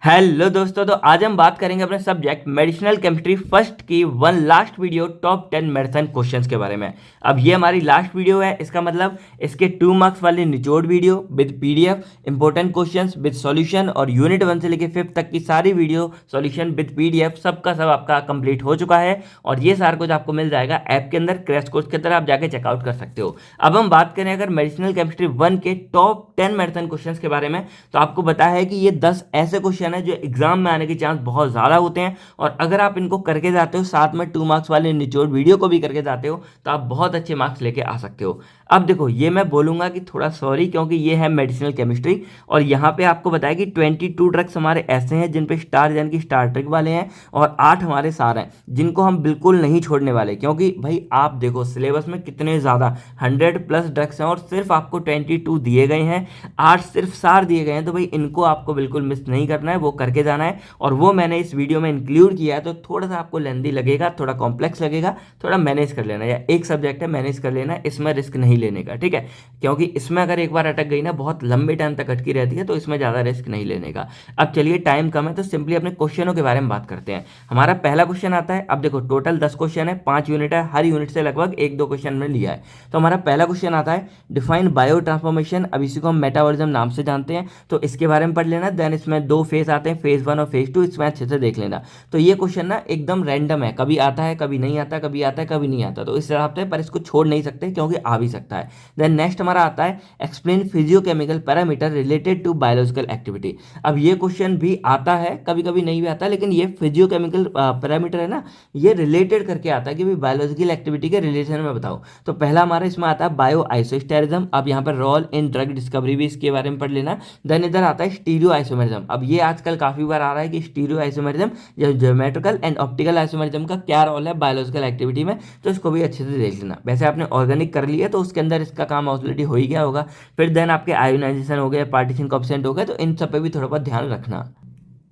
Hello दोस्तों, तो आज हम बात करेंगे अपने सब्जेक्ट मेडिसिनल केमिस्ट्री फर्स्ट की one last video top 10 medicine questions के बारे में। अब ये हमारी लास्ट वीडियो है, इसका मतलब इसके 2 मार्क्स वाली निचोड़ video with PDF, important questions with solution और यूनिट 1 से लेकर 5 तक की सारी वीडियो सॉल्यूशन विद पीडीएफ सबका सब आपका कंप्लीट हो चुका है। और ये सारा कुछ आपको मिल जाएगा ऐप के अंदर, क्रैश कोर्स की तरह आप जाके चेकआउट कर सकते हो। अब हम बात करें अगर मेडिसिनल केमिस्ट्री 1 के टॉप 10 मेडिसिन क्वेश्चंस के बारे में, तो आपको पता है कि ये 10 ऐसे क्वेश्चन है जो एग्जाम में आने के चांस बहुत ज़्यादा होते हैं। और अगर आप इनको करके जाते हो, साथ में 2 मार्क्स वाले निचोड़ वीडियो को भी करके जाते हो, तो आप बहुत अच्छे मार्क्स लेके आ सकते हो। अब देखो, ये मैं बोलूंगा कि थोड़ा सॉरी, क्योंकि ये है मेडिसिनल केमिस्ट्री और यहाँ पे आपको बताया कि 22 ड्रग्स हमारे ऐसे हैं जिन पे स्टार यानी कि स्टार ट्रिक वाले हैं, और 8 हमारे सार हैं जिनको हम बिल्कुल नहीं छोड़ने वाले। क्योंकि भाई आप देखो सिलेबस में कितने ज़्यादा 100+ ड्रग्स हैं और सिर्फ आपको 22 दिए गए हैं, 8 सिर्फ सार दिए गए हैं। तो भाई इनको आपको बिल्कुल मिस नहीं करना है, वो करके जाना है। और वो मैंने इस वीडियो में इंक्लूड किया है, तो थोड़ा सा आपको लेंदी लगेगा, थोड़ा कॉम्प्लेक्स लगेगा, थोड़ा मैनेज कर लेना, या एक सब्जेक्ट है मैनेज कर लेना, इसमें रिस्क नहीं लेने का, ठीक है। क्योंकि इसमें अगर एक बार अटक गई ना, बहुत लंबे टाइम तक अटकी रहती है, तो इसमें ज़्यादा रिस्क नहीं लेने का। अब चलिए, टाइम कम है तो सिंपली अपने क्वेश्चनों के बारे में बात करते हैं। हमारा पहला क्वेश्चन आता है, अब देखो टोटल 10 क्वेश्चन है, 5 यूनिट है, हर यूनिट से लगभग 1-2 क्वेश्चन में लिया है। तो हमारा पहला क्वेश्चन आता है डिफाइन बायो ट्रांसफॉर्मेशन। अब इसी को हम मेटाबॉलिज्म नाम से जानते हैं, तो इसके बारे में पढ़ लेना। देन इसमें 2 फेज आते हैं, फेज 1 और फेज 2, इसमें अच्छे से देख लेना। तो ये क्वेश्चन ना एकदम रैंडम है, कभी आता है कभी नहीं आता, कभी आता है कभी नहीं आता, तो इस हिसाब से, पर इसको छोड़ नहीं सकते क्योंकि आ भी सकता है। देन नेक्स्ट हमारा आता है explain physiochemical parameter related to biological activity. अब ये क्वेश्चन भी आता है, कभी कभी नहीं भी आता, लेकिन ये फिजियोकेमिकल पैरामीटर है ना, ये रिलेटेड करके आता है कि भाई बायोलॉजिकल एक्टिविटी के रिलेशन में बताओ। तो पहला हमारा इसमें आता है बायो आइसोस्टेरिज्म। अब यहाँ पर रोल इन ड्रग डिस्कवरी भी इसके बारे में पढ़ लेना। देन इधर आता है स्टीरियो आइसोमेरिज्म। अब ये आजकल काफी बार आ रहा है कि स्टीरियो आइसोमेरिज्म या ज्योमेट्रिकल एंड ऑप्टिकल आइसोमेरिज्म का क्या रोल है बायोलॉजिकल एक्टिविटी में, तो इसको भी अच्छे से देख लेना। वैसे आपने ऑर्गेनिक कर लिया तो उसके अंदर इसका काम ऑलरेडी हो ही गया होगा। फिर देन आपके आयोनाइजेशन हो गए, पार्टीशन कोएफिशिएंट हो गए, तो इन सब पे भी थोड़ा बहुत ध्यान रखना।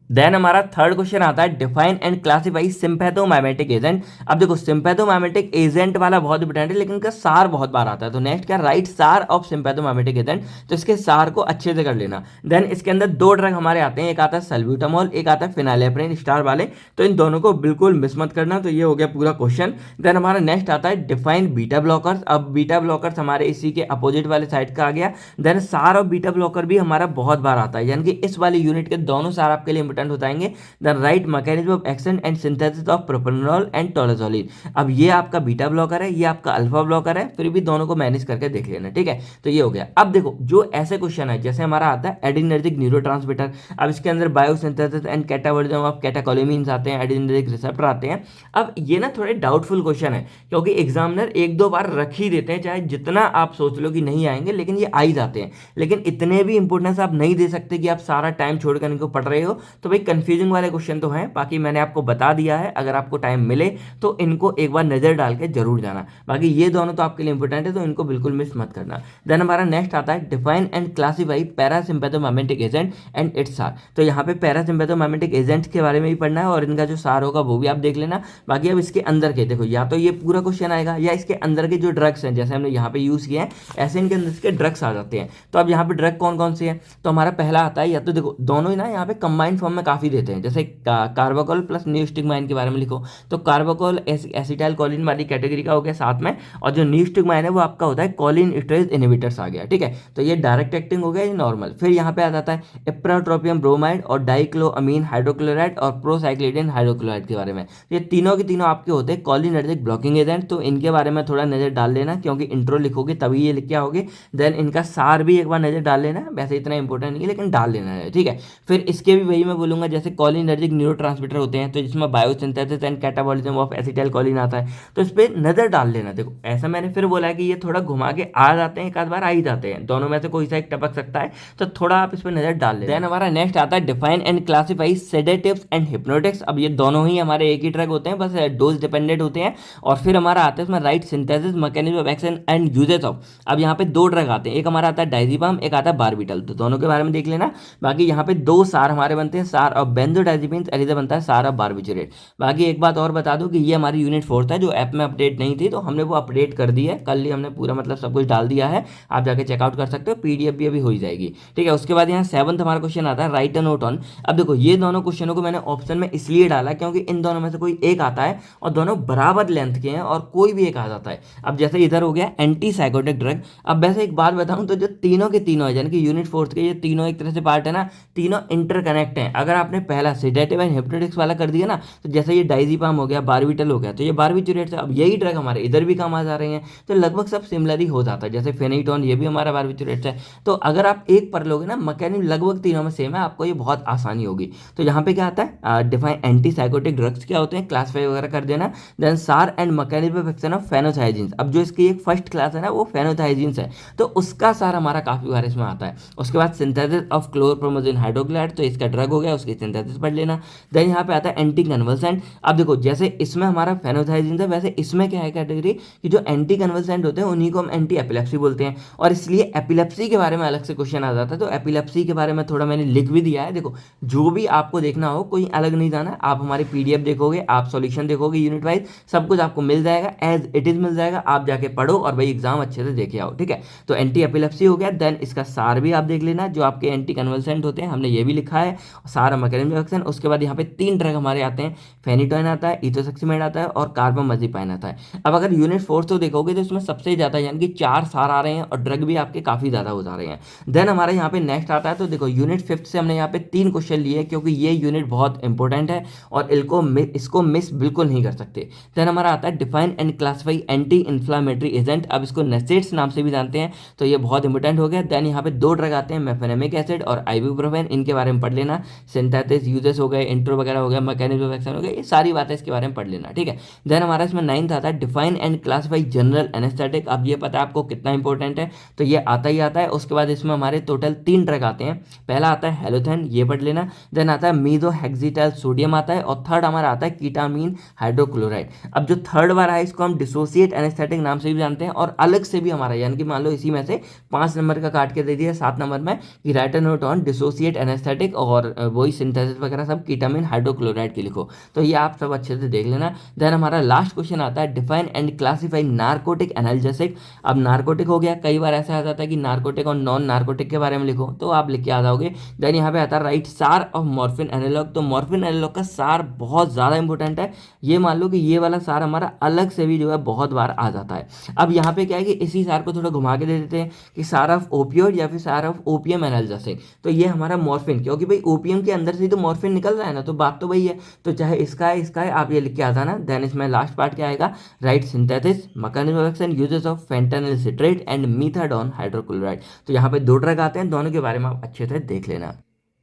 देन हमारा थर्ड क्वेश्चन आता है define and classify sympathomimetic agent. अब देखो सिंपैथोमाइमेटिक एजेंट वाला बहुत इंपॉर्टेंट है, लेकिन इसका सार बहुत बार आता है। तो नेक्स्ट क्या, राइट सार ऑफ सिंपैथोमाइमेटिक एजेंट, तो इसके सार को अच्छे से कर लेना। देन इसके अंदर 2 ड्रग हमारे आते हैं, एक आता है सल्ब्यूटामॉल, एक आता है फिनाइलेप्रिन स्टार वाले, तो इन दोनों को बिल्कुल मिस मत करना। तो ये हो गया पूरा क्वेश्चन। देन हमारा नेक्स्ट आता है डिफाइन बीटा ब्लॉकर्स। अब बीटा ब्लॉकर्स हमारे इसी के अपोजिट वाले साइड का आ गया। देन सार ऑफ बीटा ब्लॉकर भी हमारा बहुत बार आता है, यानी कि इस वाले यूनिट के दोनों सार आपके लिए इंपॉर्टेंट हो जाएंगे। The right mechanism of action and synthesis of propranolol and tolazoline. अब ये आपका बीटा ब्लॉकर है, ये आपका अल्फा ब्लॉकर है, फिर भी दोनों को मैनेज करके देख लेना, ठीक है। तो ये हो गया। अब देखो जो ऐसे क्वेश्चन है, जैसे हमारा आता है एडिनर्जिक न्यूरोट्रांसमीटर। अब इसके अंदर बायोसिंथेसिस एंड कैटाबॉलिज्म ऑफ कैटाकोलिमीन्स आते हैं, एडिनर्जिक रिसेप्टर आते हैं। अब ये ना थोड़े डाउटफुल क्वेश्चन है, क्योंकि एग्जामिनर 1-2 बार रख ही देते हैं, चाहे जितना आप सोच लो कि नहीं आएंगे, लेकिन ये आ ही जाते हैं। लेकिन इतने भी इंपोर्टेंस आप नहीं दे सकते कि आप सारा टाइम छोड़कर इनको पढ़ रहे हो। तो भाई कंफ्यूजिंग वाले क्वेश्चन तो हैं, बाकी मैंने आपको बता दिया है, अगर आपको टाइम मिले तो इनको एक बार नजर डाल के जरूर जाना। बाकी ये दोनों तो आपके लिए इंपॉर्टेंट है, तो इनको बिल्कुल मिस मत करना। देन हमारा नेक्स्ट आता है define and classify parasympathomimetic agent and it's सार। तो यहाँ पे पैरासिम्पैथोमाइमेटिक एजेंट के बारे में भी पढ़ना है और इनका जो सार होगा वो भी आप देख लेना। बाकी अब इसके अंदर के देखो, या तो ये पूरा क्वेश्चन आएगा, या इसके अंदर के जो ड्रग्स हैं, जैसे हमने यहाँ पे यूज किए हैं, ऐसे इनके अंदर के ड्रग्स आ जाते हैं। तो अब यहाँ पे ड्रग कौन कौन से हैं, तो हमारा पहला आता है, या तो देखो दोनों ही ना यहाँ पे कंबाइंड फॉर्म में काफी देते हैं, जैसे कार्बाकोल प्लस न्यूस्टिग्माइन के बारे में लिखो, तो कार्बाकोल एसिटाइल कोलिन वाली कैटेगरी का हो गया साथ में, और जो न्यूस्टिग्माइन है वो आपका होता है कोलिन स्ट्रेस इनहिबिटर्स आ गया, ठीक है। तो ये डायरेक्ट एक्टिंग हो गया, ये नॉर्मल। फिर यहाँ पे आ जाता है इप्राट्रोपियम ब्रोमाइड और डाइक्लोअमीन हाइड्रोक्लोराइड और प्रोसाइक्लिडिन हाइड्रोक्लोराइड के बारे में। ये तीनों के तीनों आपके होते हैं कोलिनर्जिक ब्लॉकिंग एजेंट, तो इनके बारे में थोड़ा नजर डाल लेना, क्योंकि इंट्रो लिखोगे तभी ये लिख के आओगे। देन इनका सार भी एक बार नजर डाल लेना, वैसे इतना इंपॉर्टेंट नहीं है लेकिन डाल लेना है, ठीक है। फिर इसके भी वही मैं बोलूंगा, जैसे कोलिनर्जिक न्यूरोट्रांसमीटर होते हैं, तो जिसमें biosynthesis and catabolism of acetyl choline आता है, तो इस पर नजर डाल लेना। देखो ऐसा मैंने फिर बोला है कि ये थोड़ा घुमा के आ जाते हैं, एक आध बार आ ही जाते हैं, दोनों में से कोई सा एक टपक सकता है, तो थोड़ा आप इस पर नजर डाल लेना। देन हमारा नेक्स्ट आता है define and classify sedatives and hypnotics. अब ये दोनों ही हमारे एक ही ड्रग होते हैं, बस डोज डिपेंडेंट होते हैं। और फिर हमारा आता है इसमें right synthesis mechanism of action and uses of. अब यहाँ पे 2 ड्रग आते हैं, एक हमारा आता है डायजीपाम, एक आता है बारबीटल, तो दोनों के बारे में देख लेना। बाकी यहाँ पे 2 सार हमारे बनते हैं, सार ऑफ बेंजोडाइजेपिन्स, एलिजा बनता है सार ऑफ बारबिचुरेट। बाकी एक बात और बता दूं कि ये हमारी यूनिट 4 है जो ऐप में अपडेट नहीं थी, तो हमने वो अपडेट कर दी है, कल ही हमने पूरा मतलब सब कुछ डाल दिया है, आप जाके चेकआउट कर सकते हो, पीडीएफ भी अभी हो ही जाएगी। ठीक है, उसके बाद यहाँ 7th हमारा क्वेश्चन आता है राइट अ नोट ऑन। अब देखो ये दोनों क्वेश्चनों को मैंने ऑप्शन में इसलिए डाला क्योंकि इन दोनों में से कोई एक आता है और दोनों बराबर लेंथ के हैं और कोई भी एक आ जाता है। अब जैसे इधर हो गया एंटी साइकोटिक ड्रग। अब वैसे एक बात बताऊं तो जो तीनों के तीनों है, यानी कि यूनिट 4 के ये तीनों एक तरह से पार्ट है ना, तीनों इंटरकनेक्ट हैं। अगर आपने पहला सेडेटिव एंड हिप्नोटिक्स वाला कर दिया ना, तो जैसे ये डाइजीपाम हो गया, बारबिटल हो गया, तो ये बारबिचुरेट से अब यही ड्रग हमारे इधर भी काम आ जा रहे हैं, तो लगभग सब सिमिलर ही हो जाता है। जैसे फेनिटोन ये भी हमारा बारबिचुरेट है, तो अगर आप एक पढ़ लोगे ना, मैकेनिज्म लगभग तीनों में सेम है, आपको ये बहुत आसानी होगी। तो यहाँ पे क्या आता है, डिफाइन एंटी साइकोटिक ड्रग्स क्या होते हैं, क्लासीफाई वगैरह कर देना। Then SAR and mechanism of action of phenothiazines. अब जो इसकी एक फर्स्ट क्लास है ना वो फेनोथाइजीन्स है, तो उसका सार हमारा काफी बार इसमें आता है। उसके बाद सिंथेसिस ऑफ क्लोरप्रोमोजिन हाइड्रोक्लाइड, तो इसका ड्रग हो गया, उसकी सिंथेसिस पढ़ लेना। देन यहाँ पे आता है एंटी कन्वल्सेंट। अब देखो जैसे इसमें हमारा फेनोथाइजीन्स है, वैसे इसमें क्या है कैटेगरी कि जो एंटी कन्वल्सेंट होते हैं उन्हीं को हम एंटी एपिलेप्सी बोलते हैं, और इसलिए एपिलेप्सी के बारे में अलग से क्वेश्चन आ जाता है। तो एपिलेप्सी के बारे में थोड़ा मैंने लिख भी दिया है, देखो जो भी आपको देखना हो कोई अलग नहीं जाना, आप हमारी पीडीएफ देखोगे, आप सॉल्यूशन देखोगे यूनिट वाइज, सब कुछ आपको मिल जाएगा, एज इट इज मिल जाएगा, आप जाके पढ़ो और भाई एग्जाम अच्छे से देखे आओ। ठीक है, तो एंटी एपिलेप्सी हो गया। देन इसका सार भी आप देख लेना, जो आपके एंटी कन्वल्सेंट होते हैं हमने ये भी लिखा है, सार मैकेनिज्म ऑफ एक्शन। उसके बाद यहाँ पे 3 ड्रग हमारे आते हैं, फेनिटोइन आता है, इथोसेक्सिमेड आता है और कार्बामाजिपाइन आता है। अब अगर यूनिट 4 तो देखोगे तो इसमें सबसे ज्यादा यानी कि 4 सार आ रहे हैं और ड्रग भी आपके काफी ज्यादा हो जा रहे हैं। देन हमारे यहाँ पे नेक्स्ट आता है, तो देखो यूनिट 5 से हमने यहाँ पे 3 क्वेश्चन लिए क्योंकि ये यूनिट बहुत इंपॉर्टेंट है और इसको मिस बिल्कुल नहीं कर सकते। देन हमारा आता है define and classify anti inflammatory agent. अब इसको नेसेट्स नाम से भी जानते हैं, तो ये बहुत इंपॉर्टेंट हो गया। देन यहाँ पे 2 ड्रग आते हैं, मेफेनेमिक एसिड और आइबुप्रोफेन, इनके बारे में पढ़ लेना। सिंथेसिस यूजेस हो गए, इंट्रो वगैरह हो गया, मैकेनिज्म ऑफ एक्शन हो गया, ये सारी बातें इसके बारे में पढ़ लेना। ठीक है, देन हमारा इसमें 9th आता है define and classify general anaesthetic. अब ये पता है आपको कितना इंपॉर्टेंट है, तो ये आता ही आता है। उसके बाद इसमें हमारे टोटल 3 ड्रग आते हैं, पहला आता है हेलोथेन, ये पढ़ लेना। देन आता है मीथोहेक्सिटाइल सोडियम आता है, और थर्ड हमारा आता है कीटामीन हाइड्रोक्लोराइड। अब जो थर्ड वाला है इसको हम डिसोसिएट एनेस्थेटिक नाम से भी जानते हैं, और अलग से भी हमारा यानी कि मान लो इसी में से 5 नंबर का काट के दे दिया 7 नंबर में कि right a note on dissociate anaesthetic, और वही सिंथेसिस वगैरह सब कीटामीन हाइड्रोक्लोराइड की लिखो, तो ये आप सब अच्छे से देख लेना। देन हमारा लास्ट क्वेश्चन आता है define and classify narcotic analgesic. अब नार्कोटिक हो गया, कई बार ऐसा आ जाता है कि नार्कोटिक और नॉन नार्कोटिक के बारे में लिखो, तो आप लिख के आ जाओगे। देन यहाँ पे आता है राइट सार ऑफ मॉर्फिन एनालॉग। तो मॉर्फिन एनालॉग का सार बहुत ज़्यादा इंपॉर्टेंट है, ये मान लो कि ये वाला सार हमारा अलग से भी जो है बहुत बार आ जाता है। अब यहाँ पे क्या है कि इसी सार को थोड़ा घुमा के दे देते हैं कि सार ऑफ ओपियोइड या फिर सार ऑफ ओपियम एनाल्जेसिक। तो ये हमारा मॉर्फिन, क्योंकि भाई ओपियम के अंदर से ही तो मॉर्फिन निकल रहा है ना, तो बात तो वही है, तो चाहे इसका है आप ये लिख के आ जाना। देन इसमें लास्ट पार्ट क्या आएगा, write synthesis mechanism of action uses of fentanyl citrate and methadone hydrochloride. तो यहाँ पे 2 ड्रग आते हैं, दोनों के बारे में आप अच्छे से देख लेना।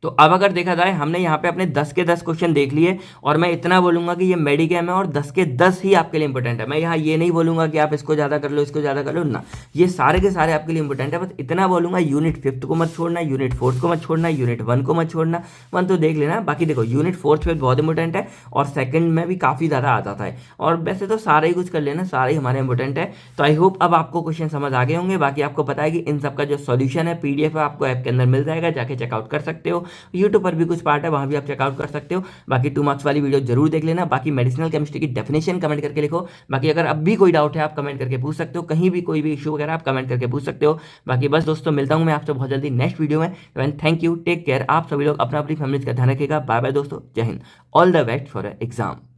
तो अब अगर देखा जाए हमने यहाँ पे अपने 10 के 10 क्वेश्चन देख लिए, और मैं इतना बोलूंगा कि ये मेडिकेम है और 10 के 10 ही आपके लिए इंपॉर्टेंट है। मैं यहाँ ये नहीं बोलूंगा कि आप इसको ज़्यादा कर लो, इसको ज़्यादा कर लो ना, ये सारे के सारे आपके लिए इंपॉर्टेंट है। बस इतना बोलूंगा, यूनिट 5 को मत छोड़ना, यूनिट 4 को मत छोड़ना, यूनिट 1 को मत छोड़ना, 1 तो देख लेना। बाकी देखो यूनिट 4 पे बहुत इंपॉर्टेंट है और सेकंड में भी काफ़ी ज़्यादा आ जाता है, और वैसे तो सारे ही कुछ कर लेना, सारे ही हमारे इंपॉर्टेंट है। तो आई होप अब आपको क्वेश्चन समझ आ गए होंगे। बाकी आपको पता है कि इन सब का जो सॉल्यूशन है पीडीएफ है आपको ऐप के अंदर मिल जाएगा, जाके चेकआउट कर सकते हो। यूट्यूब पर भी कुछ पार्ट है, वहां भी आप चेकआउट कर सकते हो। बाकी 2 मार्क्स वाली वीडियो जरूर देख लेना। बाकी मेडिसिनल केमिस्ट्री की डेफिनेशन कमेंट करके लिखो। बाकी अगर अब भी कोई डाउट है आप कमेंट करके पूछ सकते हो, कहीं भी कोई भी इशू वगैरह आप कमेंट करके पूछ सकते हो। बाकी बस दोस्तों, मिलता हूं मैं आपसे बहुत जल्दी नेक्स्ट वीडियो में। थैंक यू, टेक केयर, आप सभी लोग अपना अपनी फैमिली का ध्यान रखिएगा। बाय बाय दोस्तों, जय Hind, all the best for exam.